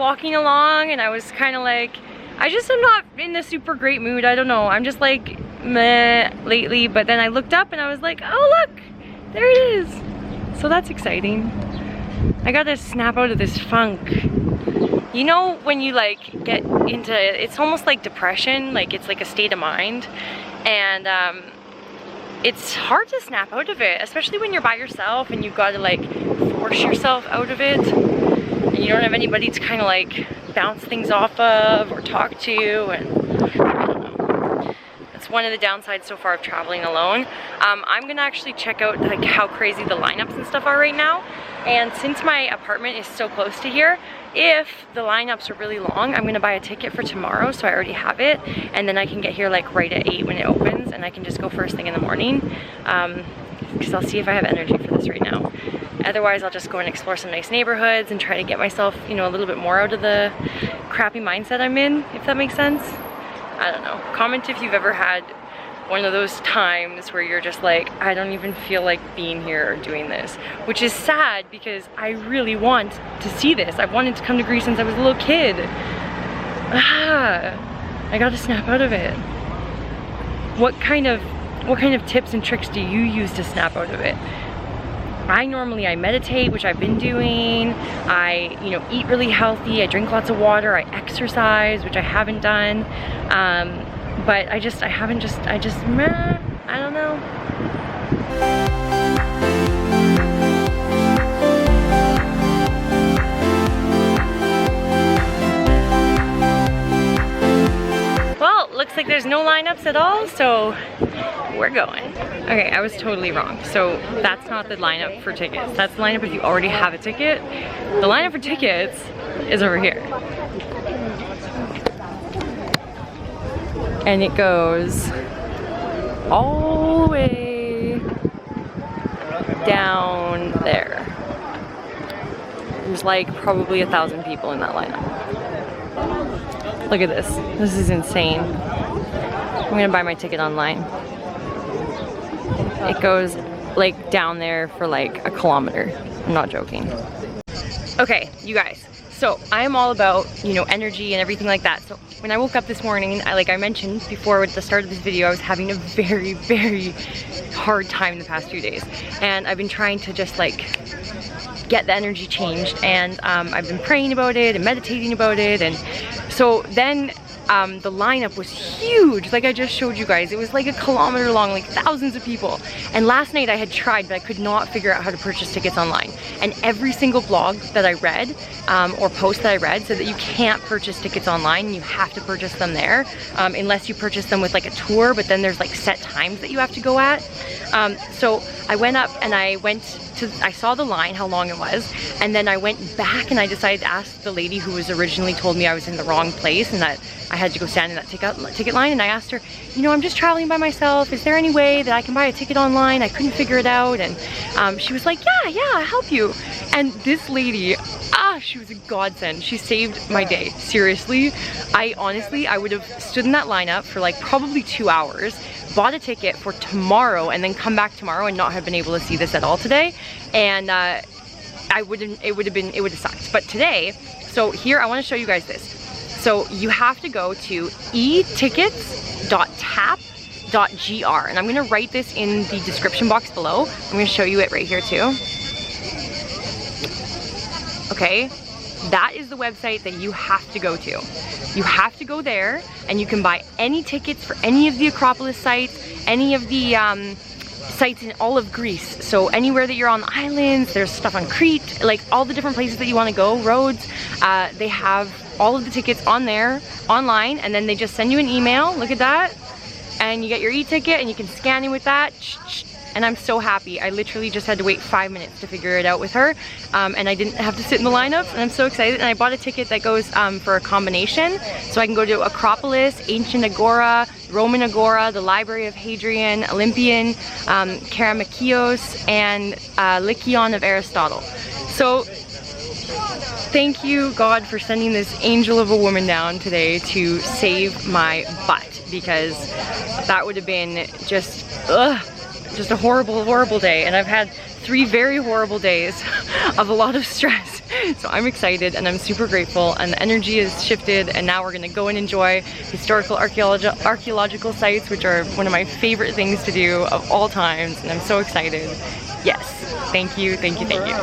walking along and I was kind of like, I just am not in a super great mood. I don't know. I'm just like meh lately. But then I looked up and I was like, oh look, there it is. So that's exciting. I gotta snap out of this funk. You know when you like get into, it's almost like depression, like it's like a state of mind. And it's hard to snap out of it, especially when you're by yourself and you've got to like force yourself out of it. And you don't have anybody to kind of like bounce things off of or talk to, and I don't know. That's one of the downsides so far of traveling alone. I'm gonna actually check out like how crazy the lineups and stuff are right now. And since my apartment is so close to here, if the lineups are really long, I'm gonna buy a ticket for tomorrow, so I already have it, and then I can get here like right at 8 when it opens, and I can just go first thing in the morning, because I'll see if I have energy for this right now. Otherwise, I'll just go and explore some nice neighborhoods and try to get myself, you know, a little bit more out of the crappy mindset I'm in, if that makes sense. I don't know. Comment if you've ever had one of those times where you're just like, I don't even feel like being here or doing this, which is sad because I really want to see this. I've wanted to come to Greece since I was a little kid. I gotta snap out of it. What kind of tips and tricks do you use to snap out of it? I meditate, which I've been doing. I, you know, eat really healthy. I drink lots of water. I exercise, which I haven't done. But I just meh, I don't know. Well, looks like there's no lineups at all, so we're going. Okay, I was totally wrong. So that's not the lineup for tickets. That's the lineup if you already have a ticket. The lineup for tickets is over here. And it goes all the way down there. There's like probably 1,000 people in that lineup. Look at this. This is insane. I'm gonna buy my ticket online. It goes like down there for like 1 kilometer. I'm not joking. Okay, you guys. So I'm all about, you know, energy and everything like that. So when I woke up this morning, like I mentioned before at the start of this video, I was having a very, very hard time the past few days. And I've been trying to just like get the energy changed, and I've been praying about it and meditating about it. And so then the lineup was huge, like I just showed you guys. It was like 1 kilometer long, like thousands of people. And last night I had tried, but I could not figure out how to purchase tickets online. And every single blog that I read or post that I read said that you can't purchase tickets online. You have to purchase them there, unless you purchase them with like a tour, but then there's like set times that you have to go at. So I went up and I saw the line, how long it was, and then I went back and I decided to ask the lady who was originally told me I was in the wrong place and that I had to go stand in that ticket line, and I asked her, you know, I'm just traveling by myself, is there any way that I can buy a ticket online? I couldn't figure it out. And she was like, yeah, I'll help you. And this lady, she was a godsend. She saved my day, seriously. I would have stood in that lineup for like probably 2 hours, bought a ticket for tomorrow and then come back tomorrow and not have been able to see this at all today. And it would have sucked. But today, so here I want to show you guys this. So you have to go to etickets.tap.gr, and I'm going to write this in the description box below. I'm going to show you it right here too. Okay, that is the website that you have to go to. You have to go there and you can buy any tickets for any of the Acropolis sites, any of the sites in all of Greece. So anywhere that you're on the islands, there's stuff on Crete, like all the different places that you want to go, roads, they have all of the tickets on there, online, and then they just send you an email, look at that, and you get your e-ticket and you can scan it with that, and I'm so happy. I literally just had to wait 5 minutes to figure it out with her, and I didn't have to sit in the lineup, and I'm so excited. And I bought a ticket that goes for a combination, so I can go to Acropolis, Ancient Agora, Roman Agora, the Library of Hadrian, Olympian, Keramikios, and Lycion of Aristotle. So thank you, God, for sending this angel of a woman down today to save my butt, because that would have been just a horrible, horrible day. And I've had 3 very horrible days of a lot of stress So I'm excited and I'm super grateful, and the energy is shifted, and now we're gonna go and enjoy historical archaeological sites, which are one of my favorite things to do of all times, and I'm so excited. Yes, thank you, thank you, thank you.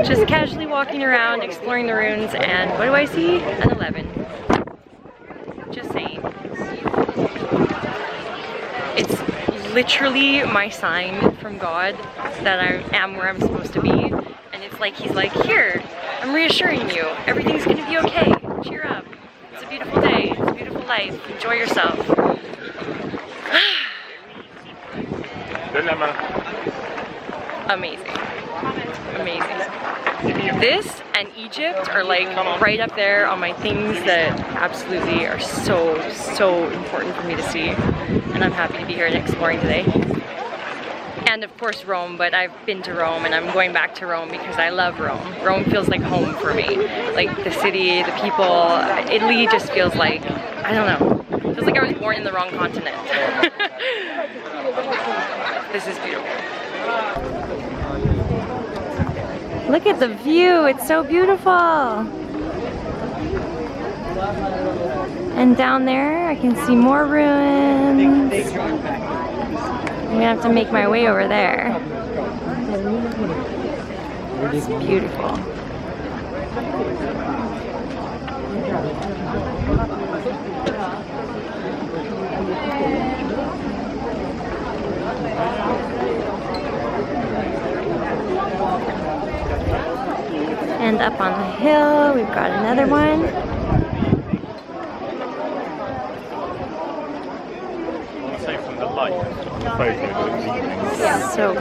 Just casually walking around, exploring the ruins, and what do I see? An 11. Just saying. It's literally my sign from God that I am where I'm supposed to be. And it's like, he's like, here, I'm reassuring you, everything's gonna be okay. Cheer up. It's a beautiful day, it's a beautiful life. Enjoy yourself. Amazing. Amazing. This and Egypt are like right up there on my things that absolutely are so important for me to see, and I'm happy to be here and exploring today. And of course Rome, but I've been to Rome and I'm going back to Rome because I love Rome. Rome feels like home for me. Like the city, the people. Italy just feels like, I don't know, it feels like I was born in the wrong continent. This is beautiful. Look at the view, it's so beautiful. And down there I can see more ruins. I'm gonna have to make my way over there. It's beautiful. And up on the hill, we've got another one. So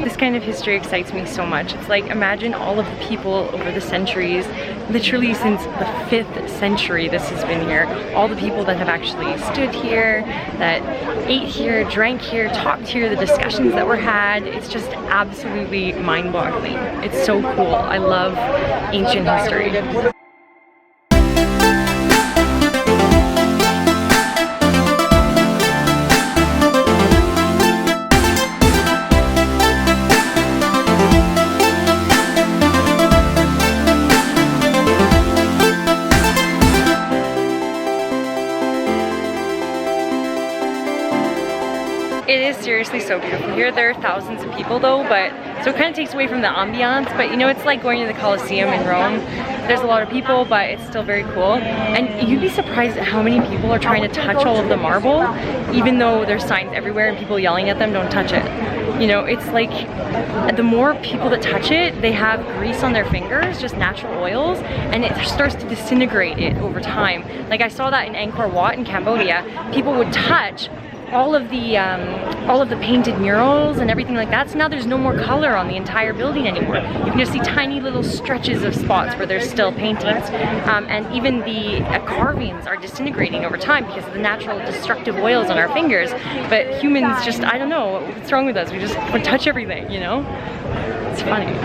This kind of history excites me so much. It's like, imagine all of the people over the centuries, literally since the 5th century this has been here, all the people that have actually stood here, that ate here, drank here, talked here, the discussions that were had. It's just absolutely mind-boggling. It's so cool. I love ancient history. It is seriously so beautiful here. There are thousands of people though, but so it kind of takes away from the ambiance, but you know, it's like going to the Colosseum in Rome. There's a lot of people, but it's still very cool. And you'd be surprised at how many people are trying to touch all of the marble, even though there's signs everywhere and people yelling at them, don't touch it. You know, it's like the more people that touch it, they have grease on their fingers, just natural oils, and it starts to disintegrate it over time. Like I saw that in Angkor Wat in Cambodia. People would touch all of the painted murals and everything like that. So now there's no more color on the entire building anymore. You can just see tiny little stretches of spots where there's still paintings. And even the carvings are disintegrating over time because of the natural destructive oils on our fingers. But humans just, I don't know, what's wrong with us? We just touch everything, you know? It's funny.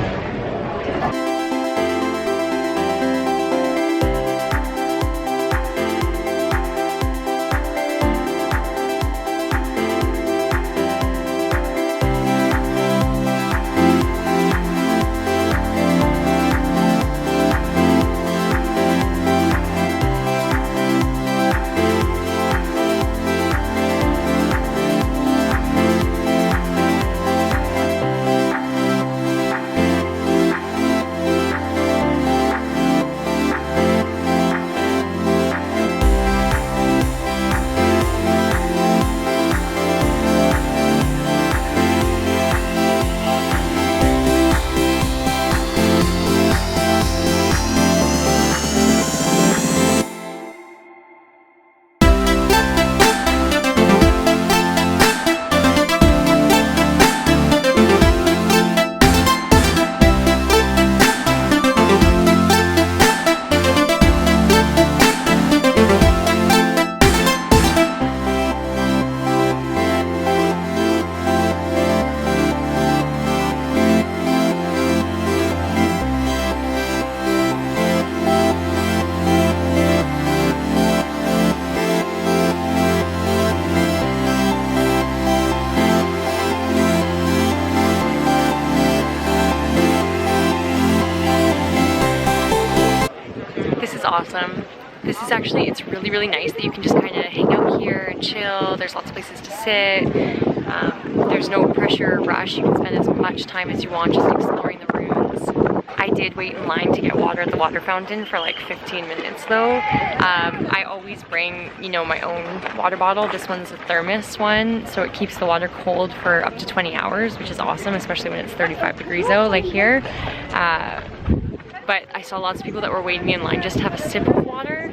awesome. This is actually, it's really, really nice that you can just kind of hang out here and chill. There's lots of places to sit. There's no pressure or rush. You can spend as much time as you want just exploring the ruins. I did wait in line to get water at the water fountain for like 15 minutes though. I always bring, you know, my own water bottle. This one's a thermos one, so it keeps the water cold for up to 20 hours, which is awesome, especially when it's 35 degrees out like here. But I saw lots of people that were waiting in line just to have a sip of water.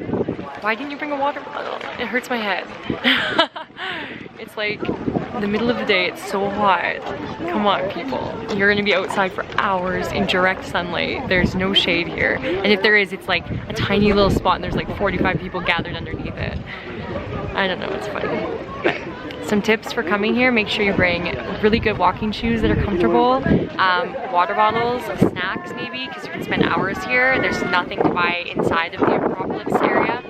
Why didn't you bring a water bottle? It hurts my head. It's like the middle of the day, it's so hot. Come on, people. You're gonna be outside for hours in direct sunlight. There's no shade here. And if there is, it's like a tiny little spot and there's like 45 people gathered underneath it. I don't know, it's funny. But some tips for coming here: make sure you bring really good walking shoes that are comfortable, water bottles, snacks maybe, because you can spend hours here. There's nothing to buy inside of the Acropolis area.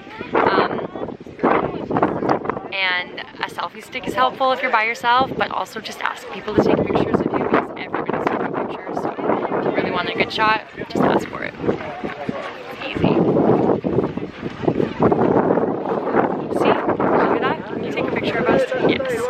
And a selfie stick is helpful if you're by yourself, but also just ask people to take pictures of you because everybody's taking pictures. So if you really want a good shot, just ask for it. Easy. See? Look at that? Can you take a picture of us? Yes.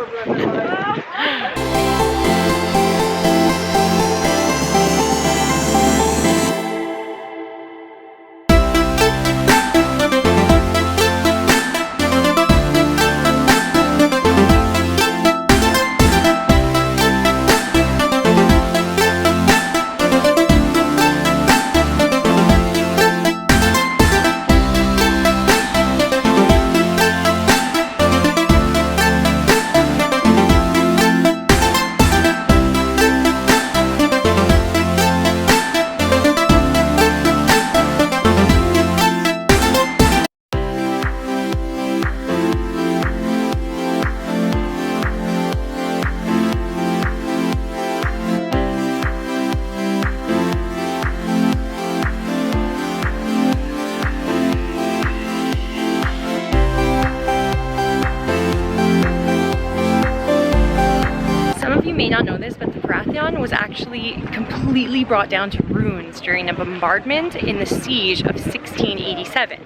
May not know this, but the Baratheon was actually completely brought down to ruins during a bombardment in the siege of 1687.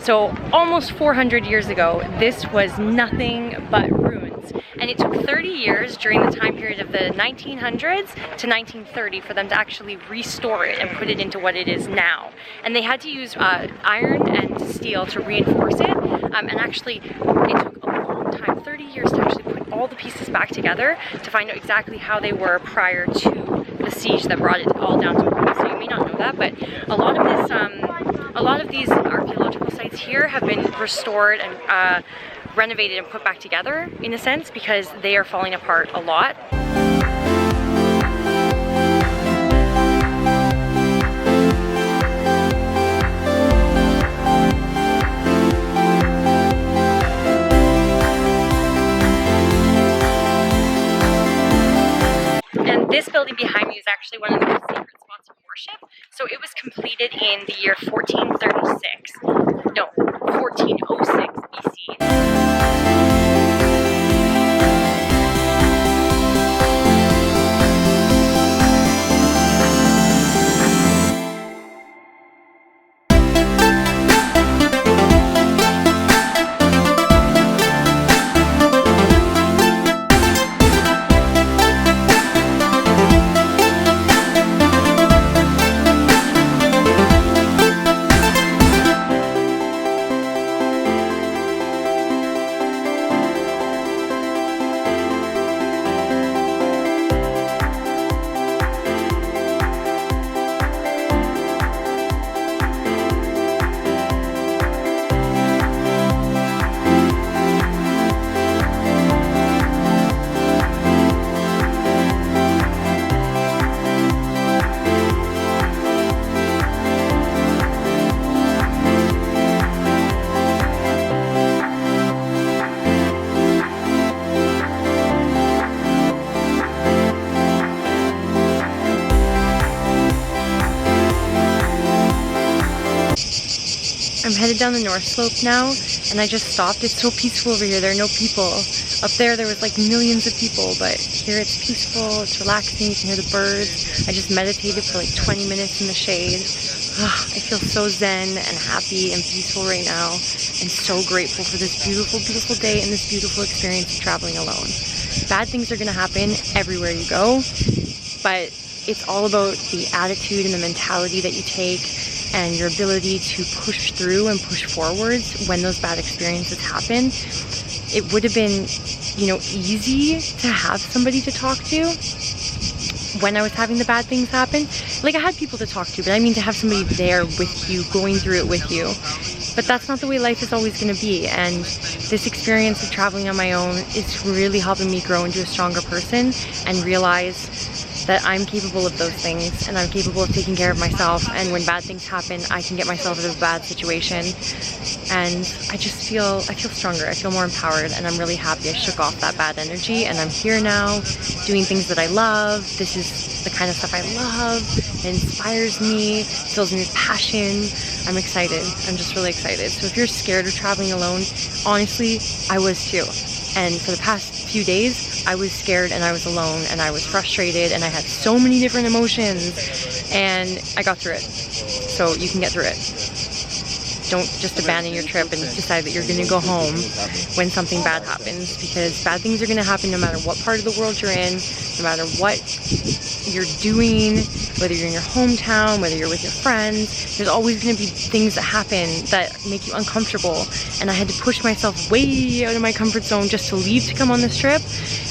So almost 400 years ago, this was nothing but ruins. And it took 30 years during the time period of the 1900s to 1930 for them to actually restore it and put it into what it is now. And they had to use iron and steel to reinforce it. And actually, it took a long time, 30 years to actually put all the pieces back together to find out exactly how they were prior to the siege that brought it all down to ruins. So you may not know that, but a lot of these archaeological sites here have been restored and renovated and put back together in a sense because they are falling apart a lot. This building behind me is actually one of the most sacred spots of worship. So it was completed in the year 1436. No, 1406 BC. I'm headed down the North Slope now, and I just stopped. It's so peaceful over here. There are no people. Up there was like millions of people, but here it's peaceful, it's relaxing, you can hear the birds. I just meditated for like 20 minutes in the shade. I feel so zen and happy and peaceful right now, and so grateful for this beautiful, beautiful day and this beautiful experience of traveling alone. Bad things are gonna happen everywhere you go, but it's all about the attitude and the mentality that you take and your ability to push through and push forwards when those bad experiences happen. It would have been, you know, easy to have somebody to talk to when I was having the bad things happen. Like, I had people to talk to, but I mean to have somebody there with you, going through it with you. But that's not the way life is always going to be, and this experience of traveling on my own is really helping me grow into a stronger person and realize that I'm capable of those things, and I'm capable of taking care of myself, and when bad things happen, I can get myself out of a bad situation, and I feel stronger, I feel more empowered, and I'm really happy I shook off that bad energy, and I'm here now doing things that I love. This is the kind of stuff I love. It inspires me, fills me with passion. I'm excited. I'm just really excited. So if you're scared of traveling alone, honestly, I was too. And for the past few days, I was scared and I was alone and I was frustrated and I had so many different emotions, and I got through it. So you can get through it. Don't just abandon your trip and decide that you're going to go home when something bad happens, because bad things are going to happen no matter what part of the world you're in, no matter what you're doing, whether you're in your hometown, whether you're with your friends. There's always going to be things that happen that make you uncomfortable, and I had to push myself way out of my comfort zone just to leave to come on this trip.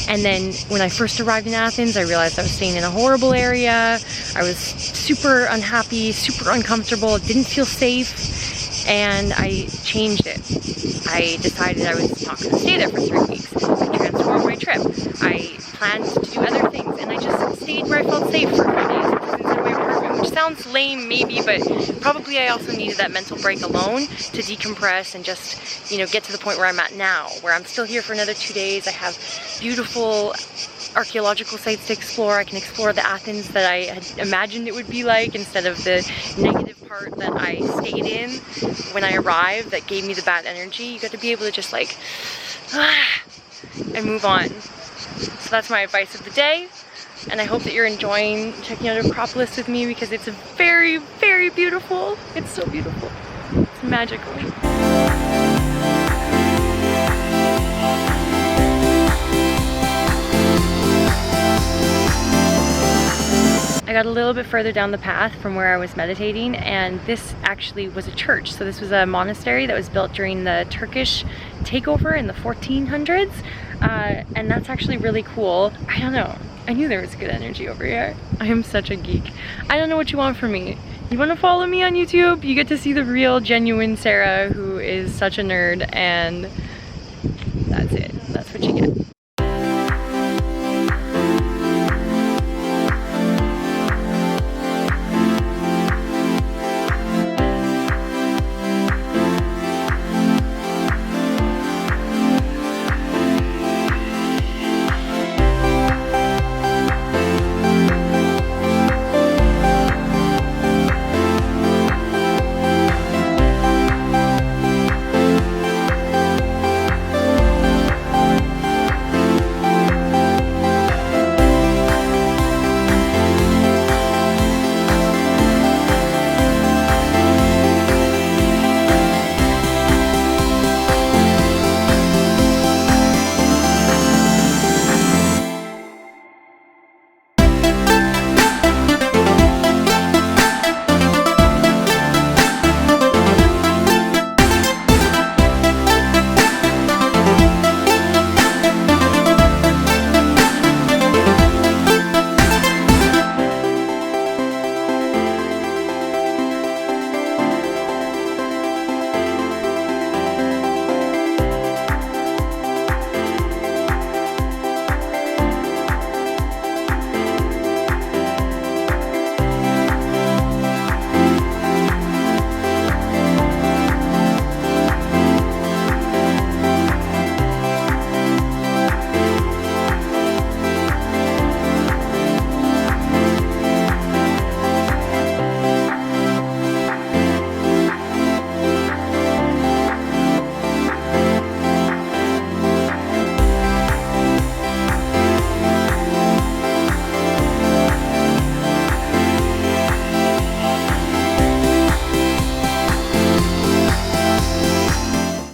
And then when I first arrived in Athens, I realized I was staying in a horrible area. I was super unhappy, super uncomfortable, didn't feel safe. And I changed it. I decided I was not going to stay there for 3 weeks. I transformed my trip. I planned to do other things, and I just stayed where I felt safe for a few days inside my apartment, which sounds lame maybe, but probably I also needed that mental break alone to decompress and just, you know, get to the point where I'm at now, where I'm still here for another 2 days. I have beautiful archaeological sites to explore. I can explore the Athens that I had imagined it would be like, instead of the negative part that I stayed in when I arrived that gave me the bad energy. You got to be able to just like and move on. So that's my advice of the day, and I hope that you're enjoying checking out Acropolis with me, because it's very, very beautiful. It's so beautiful. It's magical. I got a little bit further down the path from where I was meditating, and this actually was a church. So this was a monastery that was built during the Turkish takeover in the 1400s, and that's actually really cool. I don't know, I knew there was good energy over here. I am such a geek. I don't know what you want from me. You want to follow me on YouTube? You get to see the real, genuine Sarah, who is such a nerd, and that's it. That's what you get.